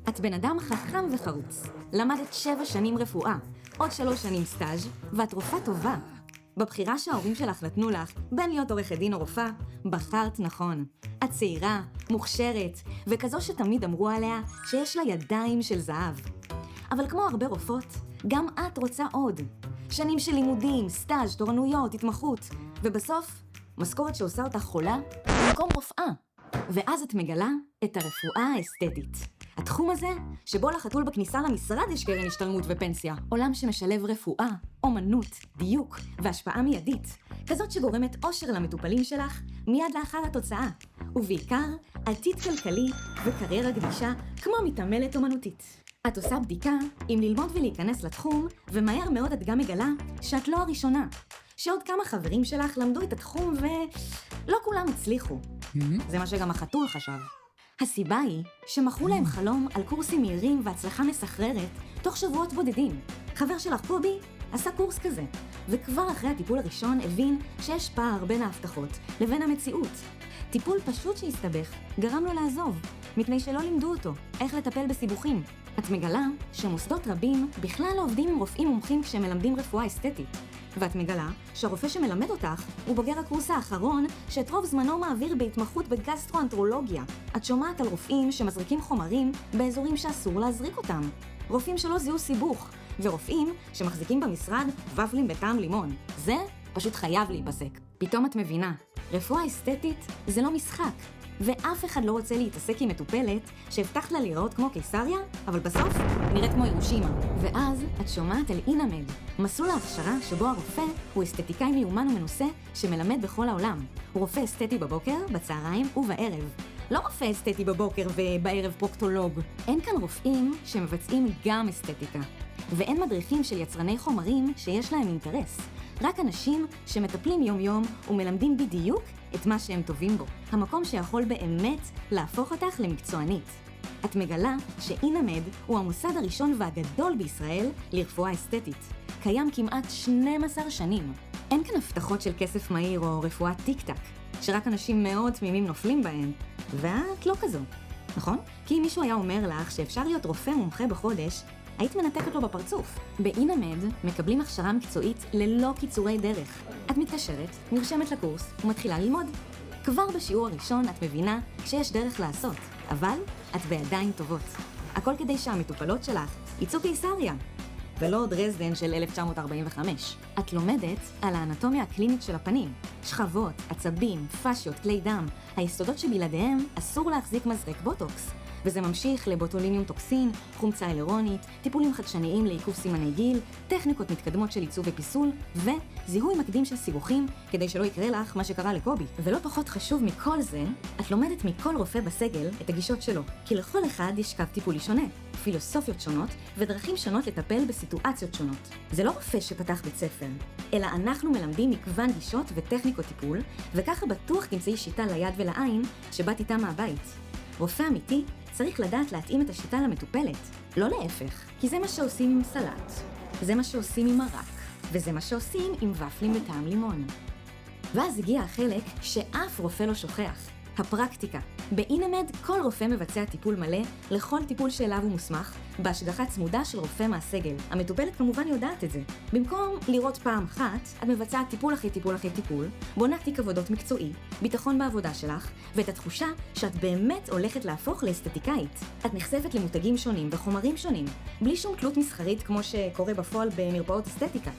את בן אדם חכם וחרוץ. למדת 7 שנים רפואה, עוד 3 שנים סטאז' ואת רופאה טובה. בבחירה שההורים שלך נתנו לך, בין להיות עורכת דין או רופאה, בחרת נכון. את צעירה, מוכשרת, וכזו שתמיד אמרו עליה שיש לה ידיים של זהב. אבל כמו הרבה רופאות, גם את רוצה עוד. שנים של לימודים, סטאז', תורנויות, התמחות, ובסוף, משכורת שעושה אותך חולה, במקום רופאה. ואז את מגלה את הרפואה האסתטית. התחום הזה, שבו לחתול בכניסה למשרד יש קרן השתלמות ופנסיה. עולם שמשלב רפואה, אומנות, דיוק והשפעה מיידית. כזאת שגורמת אושר למטופלים שלך מיד לאחר התוצאה. ובעיקר, עתיד כלכלי וקריירה גדישה כמו מתעמלת אומנותית. את עושה בדיקה אם ללמוד ולהיכנס לתחום, ומהר מאוד את גם מגלה שאת לא הראשונה. שעוד כמה חברים שלך למדו את התחום ולא כולם הצליחו. זה מה שגם החתול חשב. הסיבה היא שמכרו להם חלום על קורסים מהירים והצלחה מסחררת תוך שבועות בודדים. חבר שלך קובי עשה קורס כזה, וכבר אחרי הטיפול הראשון הבין שיש פער בין ההבטחות לבין המציאות. טיפול פשוט שהסתבך גרם לו לעזוב, מפני שלא לימדו אותו איך לטפל בסיבוכים. את מגלה שמוסדות רבים בכלל לא עובדים עם רופאים מומחים כשמלמדים רפואה אסתטית. ואת מגלה שהרופא שמלמד אותך הוא בוגר הקורס האחרון שאת רוב זמנו מעביר בהתמחות בגסטרואנטרולוגיה. את שומעת על רופאים שמזריקים חומרים באזורים שאסור להזריק אותם. רופאים שלא זיהו סיבוך, ורופאים שמחזיקים במשרד ופלים בטעם לימון. זה פשוט חייב להיפסק. פתאום את מבינה, רפואה אסתטית זה לא משחק. ואף אחד לא רוצה להתעסק עם מטופלת שהבטחת לה להיראות כמו קיסריה, אבל בסוף נראית כמו ירושימה. ואז את שומעת על אינמד, מסלול ההכשרה שבו הרופא הוא אסתטיקאי מיומן ומנוסה שמלמד בכל העולם. הוא רופא אסתטי בבוקר, בצהריים ובערב. לא רופא אסתטי בבוקר ובערב פרוקטולוג. אין כאן רופאים שמבצעים גם אסתטיקה. ואין מדריכים של יצרני חומרים שיש להם אינטרס. רק אנשים שמטפלים יום-יום ומלמדים בדיוק את מה שהם טובים בו. המקום שיכול באמת להפוך אותך למקצוענית. את מגלה שאינמד הוא המוסד הראשון והגדול בישראל לרפואה אסתטית. קיים כמעט 12 שנים. אין כאן הבטחות של כסף מהיר או רפואת טיק-טק, שרק אנשים מאוד תמימים נופלים בהן. ואת לא כזו, נכון? כי אם מישהו היה אומר לך שאפשר להיות רופא מומחה בחודש, היית מנתקת לו בפרצוף. באינמד מקבלים הכשרה מקצועית ללא קיצורי דרך. את מתקשרת, נרשמת לקורס ומתחילה ללמוד. כבר בשיעור הראשון את מבינה שיש דרך לעשות, אבל את בידיים טובות. הכל כדי שהמטופלות שלך יצאו קיסריה, ולא דרזדן של 1945. את לומדת על האנטומיה הקלינית של הפנים, שכבות, עצבים, פשיות, כלי דם, היסודות שבלעדיהם אסור להחזיק מזרק בוטוקס. וזה ממשיך לבוטוליניום טוקסין, חומצה הילרונית, טיפולים חדשניים לעיכוב סימני גיל, טכניקות מתקדמות של עיצוב ופיסול, וזיהוי מקדים של סיבוכים כדי שלא יקרה לך מה שקרה לקובי. ולא פחות חשוב מכל זה, את לומדת מכל רופא בסגל את הגישות שלו, כי לכל אחד יש קו טיפולי שונה, פילוסופיות שונות ודרכים שונות לטפל בסיטואציות שונות. זה לא רופא שפתח בית ספר, אלא אנחנו מלמדים מגוון גישות וטכניקות טיפול, וככה בטוח תמצאי שיטה ליד ולעין שבאת איתה מהבית. רופא אמיתי צריך לדעת להתאים את השיטה למטופלת, לא להפך, כי זה מה שעושים עם סלט, זה מה שעושים עם מרק, וזה מה שעושים עם ופלים בטעם לימון. ואז הגיע החלק שאף רופא לא שוכח, הפרקטיקה. באינמד כל רופא מבצע טיפול מלא לכל טיפול שאליו הוא מוסמך, בהשגחה צמודה של רופא מהסגל. המטופלת כמובן יודעת את זה. במקום לראות פעם אחת, את מבצעת טיפול אחרי טיפול אחרי טיפול, בונה תיק עבודות מקצועי, ביטחון בעבודה שלך, ואת התחושה שאת באמת הולכת להפוך לאסתטיקאית. את נחשפת למותגים שונים וחומרים שונים, בלי שום תלות מסחרית כמו שקורה בפועל במרפאות אסתטיקה.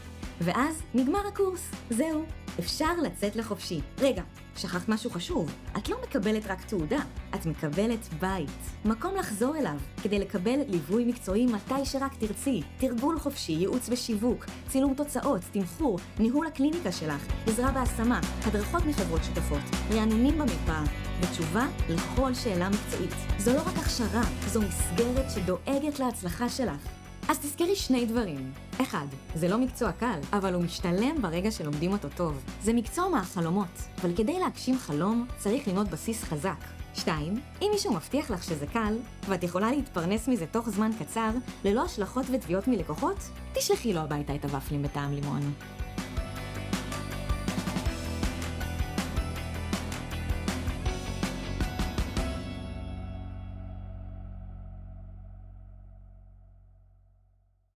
ואז נגמר הקורס, זהו, אפשר לצאת לחופשי. רגע, שכחת משהו חשוב, את לא מקבלת רק תעודה, את מקבלת בית. מקום לחזור אליו, כדי לקבל ליווי מקצועי מתי שרק תרצי, תרגול חופשי, ייעוץ ושיווק, צילום תוצאות, תמחור, ניהול הקליניקה שלך, עזרה בהשמה, הדרכות מחברות שותפות, רענונים במרפאה, ותשובה לכל שאלה מקצועית. זו לא רק הכשרה, זו מסגרת שדואגת להצלחה שלך. אז תזכרי 2 דברים. 1. זה לא מקצוע קל, אבל הוא משתלם ברגע שלומדים אותו טוב. זה מקצוע מהחלומות, אבל כדי להגשים חלום צריך ללמוד בסיס חזק. 2. אם מישהו מבטיח לך שזה קל, ואת יכולה להתפרנס מזה תוך זמן קצר, ללא השלכות ותביעות מלקוחות, תשלחי לו הביתה את הוופלים בטעם לימון.